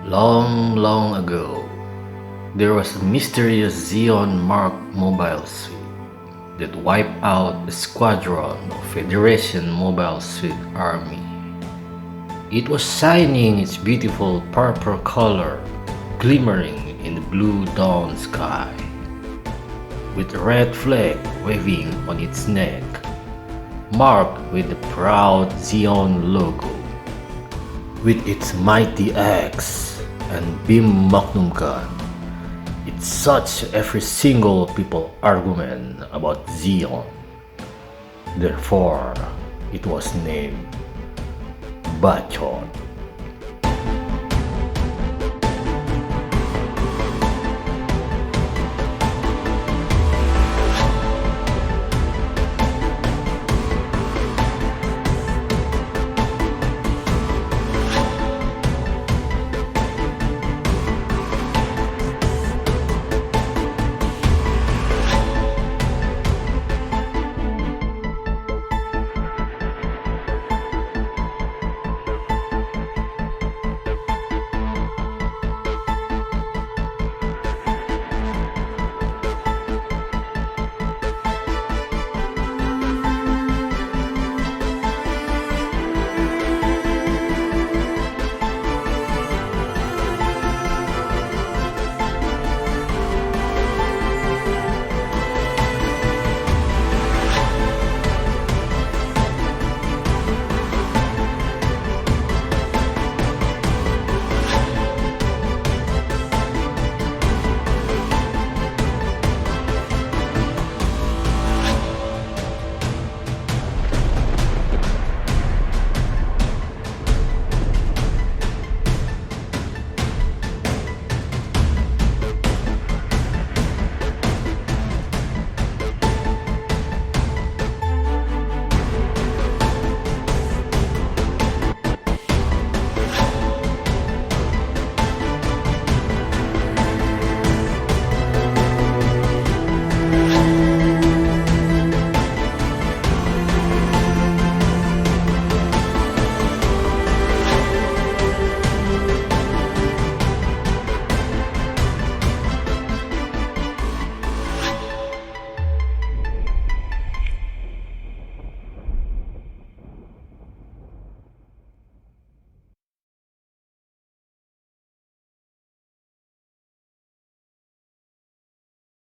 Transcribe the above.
Long, long ago, there was a mysterious Xeon Mark mobile suit that wiped out a squadron of Federation Mobile Suit Army. It was shining its beautiful purple color, glimmering in the blue dawn sky, with a red flag waving on its neck, marked with the proud Xeon logo. With its mighty axe and beam magnum gun, it such every single people argument about Xeon. Therefore, it was named Bachot.